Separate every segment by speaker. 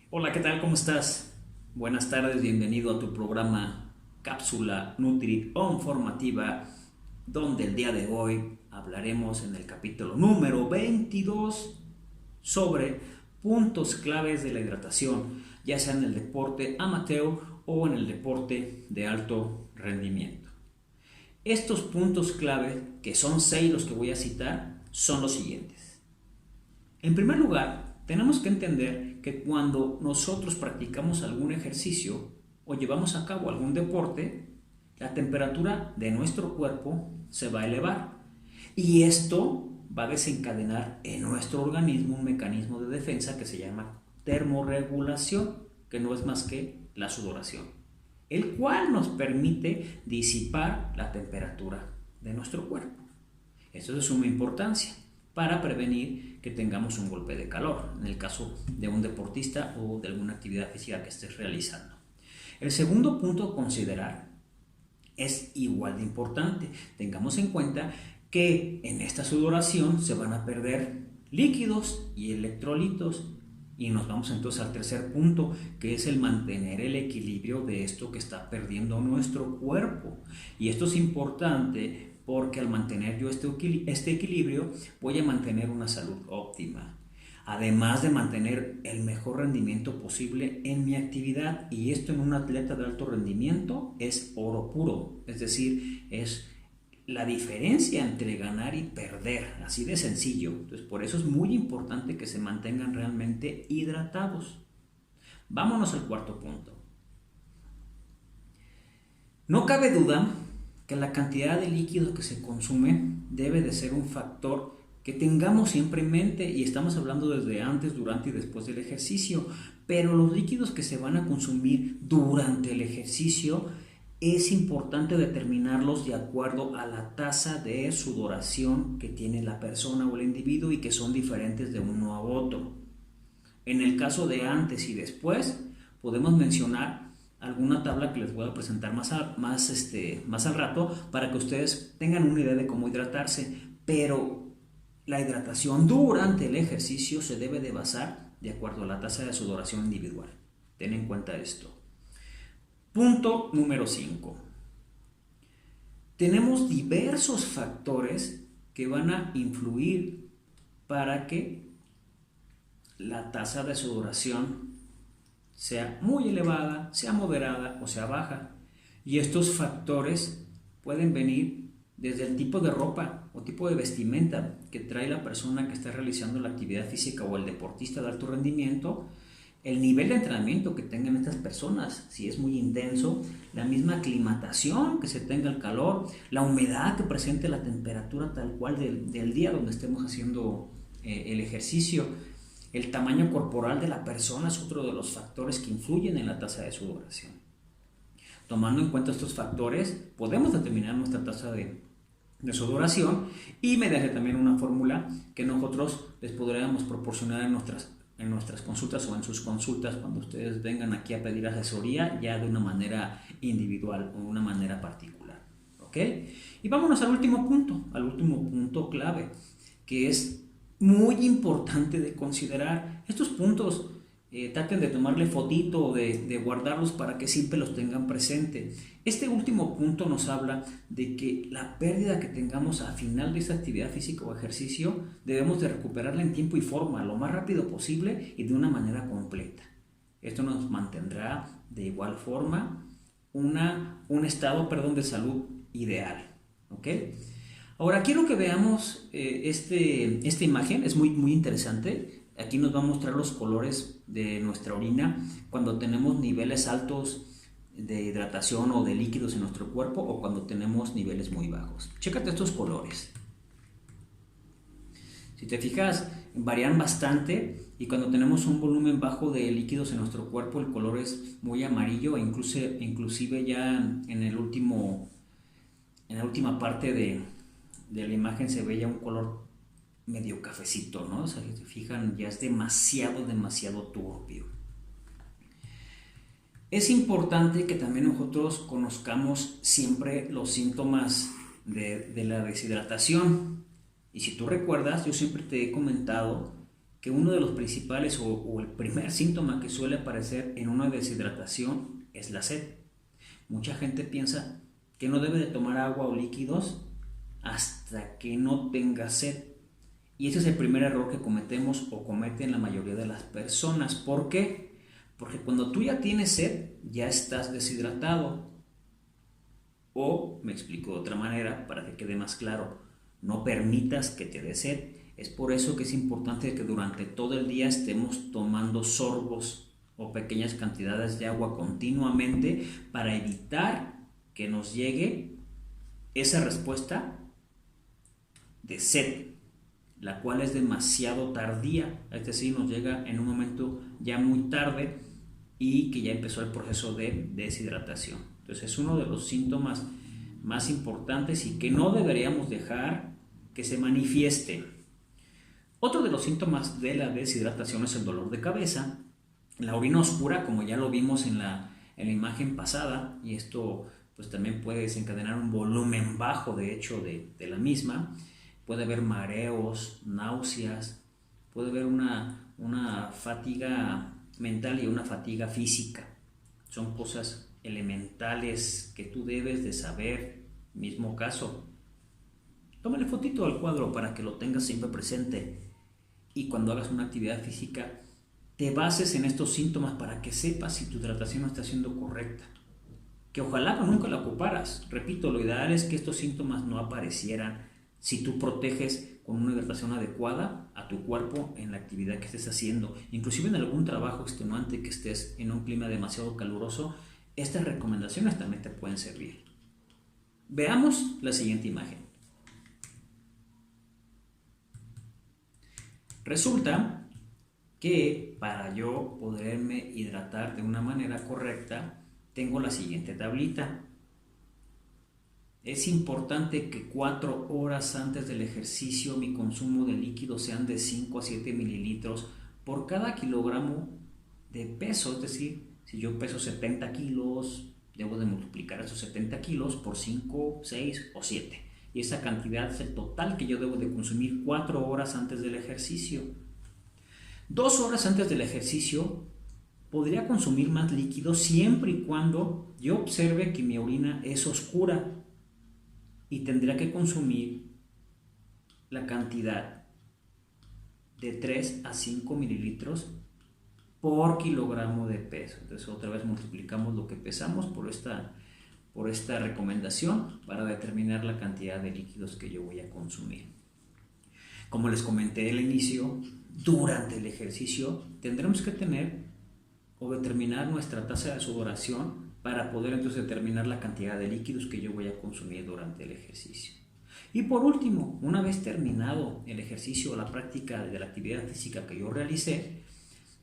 Speaker 1: Hola, ¿qué tal? ¿Cómo estás? Buenas tardes, bienvenido a tu programa Cápsula Nutri o Informativa, donde el día de hoy hablaremos en el capítulo número 22 sobre puntos claves de la hidratación, ya sea en el deporte amateur o en el deporte de alto rendimiento. Estos puntos clave, que son 6 los que voy a citar, son los siguientes. En primer lugar, tenemos que entender que cuando nosotros practicamos algún ejercicio o llevamos a cabo algún deporte, la temperatura de nuestro cuerpo se va a elevar y esto va a desencadenar en nuestro organismo un mecanismo de defensa que se llama termorregulación, que no es más que la sudoración, el cual nos permite disipar la temperatura de nuestro cuerpo. Esto es de suma importancia para prevenir que tengamos un golpe de calor, en el caso de un deportista o de alguna actividad física que estés realizando. El segundo punto a considerar es igual de importante. Tengamos en cuenta que en esta sudoración se van a perder líquidos y electrolitos. Y nos vamos entonces al tercer punto, que es el mantener el equilibrio de esto que está perdiendo nuestro cuerpo. Y esto es importante porque al mantener yo este equilibrio voy a mantener una salud óptima. Además de mantener el mejor rendimiento posible en mi actividad. Y esto en un atleta de alto rendimiento es oro puro. Es decir, es la diferencia entre ganar y perder, así de sencillo. Entonces, por eso es muy importante que se mantengan realmente hidratados. Vámonos al cuarto punto. No cabe duda que la cantidad de líquido que se consume debe de ser un factor que tengamos siempre en mente, y estamos hablando desde antes, durante y después del ejercicio, pero los líquidos que se van a consumir durante el ejercicio es importante determinarlos de acuerdo a la tasa de sudoración que tiene la persona o el individuo y que son diferentes de uno a otro. En el caso de antes y después, podemos mencionar alguna tabla que les voy a presentar más al rato para que ustedes tengan una idea de cómo hidratarse, pero la hidratación durante el ejercicio se debe de basar de acuerdo a la tasa de sudoración individual. Ten en cuenta esto. Punto número 5. Tenemos diversos factores que van a influir para que la tasa de sudoración sea muy elevada, sea moderada o sea baja. Y estos factores pueden venir desde el tipo de ropa o tipo de vestimenta que trae la persona que está realizando la actividad física o el deportista de alto rendimiento, el nivel de entrenamiento que tengan estas personas, si es muy intenso, la misma aclimatación que se tenga el calor, la humedad que presente la temperatura tal cual del día donde estemos haciendo el ejercicio, el tamaño corporal de la persona es otro de los factores que influyen en la tasa de sudoración. Tomando en cuenta estos factores, podemos determinar nuestra tasa de sudoración y mediante también una fórmula que nosotros les podríamos proporcionar en nuestras consultas o en sus consultas cuando ustedes vengan aquí a pedir asesoría ya de una manera individual o una manera particular. ¿Ok? Y vámonos al último punto clave, que es muy importante de considerar. Estos puntos traten de tomarle fotito o de guardarlos para que siempre los tengan presente. Este último punto nos habla de que la pérdida que tengamos al final de esta actividad física o ejercicio debemos de recuperarla en tiempo y forma, lo más rápido posible y de una manera completa. Esto nos mantendrá de igual forma un estado de salud ideal. ¿Ok? Ahora quiero que veamos esta imagen, es muy interesante. Aquí nos va a mostrar los colores de nuestra orina cuando tenemos niveles altos de hidratación o de líquidos en nuestro cuerpo o cuando tenemos niveles muy bajos. Chécate estos colores. Si te fijas, varían bastante y cuando tenemos un volumen bajo de líquidos en nuestro cuerpo el color es muy amarillo e inclusive ya en la última parte de la imagen se ve ya un color medio cafecito, ¿no? O sea, si se fijan, ya es demasiado turbio. Es importante que también nosotros conozcamos siempre los síntomas de la deshidratación. Y si tú recuerdas, yo siempre te he comentado que uno de los principales o el primer síntoma que suele aparecer en una deshidratación es la sed. Mucha gente piensa que no debe de tomar agua o líquidos hasta que no tenga sed. Y ese es el primer error que cometemos o cometen la mayoría de las personas. ¿Por qué? Porque cuando tú ya tienes sed, ya estás deshidratado. O, me explico de otra manera para que quede más claro, no permitas que te dé sed. Es por eso que es importante que durante todo el día estemos tomando sorbos o pequeñas cantidades de agua continuamente para evitar que nos llegue esa respuesta de sed, la cual es demasiado tardía, es decir, nos llega en un momento ya muy tarde y que ya empezó el proceso de deshidratación. Entonces es uno de los síntomas más importantes y que no deberíamos dejar que se manifieste. Otro de los síntomas de la deshidratación es el dolor de cabeza, la orina oscura, como ya lo vimos en la imagen pasada, y esto pues también puede desencadenar un volumen bajo de hecho de la misma. Puede haber mareos, náuseas, puede haber una fatiga mental y una fatiga física. Son cosas elementales que tú debes de saber. Mismo caso, tómale fotito al cuadro para que lo tengas siempre presente y cuando hagas una actividad física te bases en estos síntomas para que sepas si tu hidratación no está siendo correcta. Que ojalá nunca la ocuparas. Repito, lo ideal es que estos síntomas no aparecieran si tú proteges con una hidratación adecuada a tu cuerpo en la actividad que estés haciendo. Inclusive en algún trabajo extenuante que estés en un clima demasiado caluroso, estas recomendaciones también te pueden servir. Veamos la siguiente imagen. Resulta que para yo poderme hidratar de una manera correcta, tengo la siguiente tablita. Es importante que 4 horas antes del ejercicio mi consumo de líquidos sean de 5 a 7 mililitros por cada kilogramo de peso. Es decir, si yo peso 70 kilos, debo de multiplicar esos 70 kilos por 5, 6 o 7. Y esa cantidad es el total que yo debo de consumir 4 horas antes del ejercicio. 2 horas antes del ejercicio podría consumir más líquido siempre y cuando yo observe que mi orina es oscura y tendría que consumir la cantidad de 3 a 5 mililitros por kilogramo de peso. Entonces otra vez multiplicamos lo que pesamos por esta recomendación para determinar la cantidad de líquidos que yo voy a consumir. Como les comenté al inicio, durante el ejercicio tendremos que tener o determinar nuestra tasa de sudoración para poder entonces determinar la cantidad de líquidos que yo voy a consumir durante el ejercicio. Y por último, una vez terminado el ejercicio o la práctica de la actividad física que yo realicé,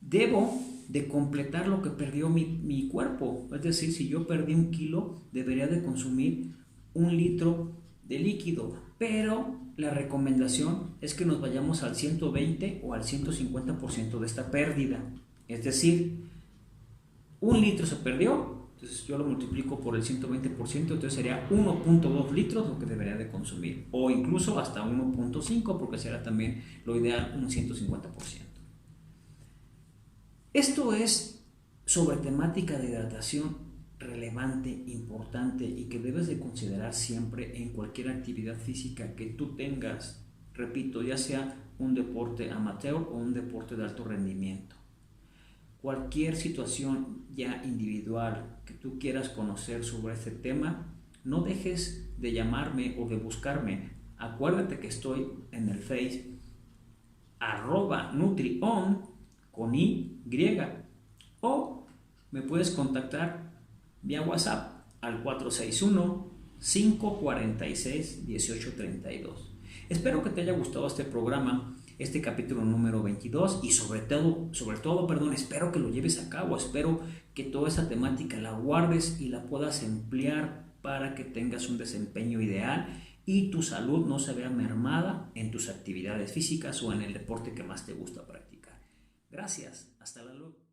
Speaker 1: debo de completar lo que perdió mi cuerpo. Es decir, si yo perdí 1 kilo, debería de consumir 1 litro de líquido. Pero la recomendación es que nos vayamos al 120 o al 150% de esta pérdida. Es decir, 1 litro se perdió, entonces yo lo multiplico por el 120%, entonces sería 1.2 litros lo que debería de consumir. O incluso hasta 1.5 porque será también lo ideal un 150%. Esto es sobre temática de hidratación relevante, importante y que debes de considerar siempre en cualquier actividad física que tú tengas. Repito, ya sea un deporte amateur o un deporte de alto rendimiento. Cualquier situación ya individual que tú quieras conocer sobre este tema, no dejes de llamarme o de buscarme. Acuérdate que estoy en el Face @nutrion con Y, o me puedes contactar vía WhatsApp al 461-546-1832. Espero que te haya gustado este programa, este capítulo número 22 y sobre todo, espero que lo lleves a cabo, espero que toda esa temática la guardes y la puedas emplear para que tengas un desempeño ideal y tu salud no se vea mermada en tus actividades físicas o en el deporte que más te gusta practicar. Gracias, hasta luego.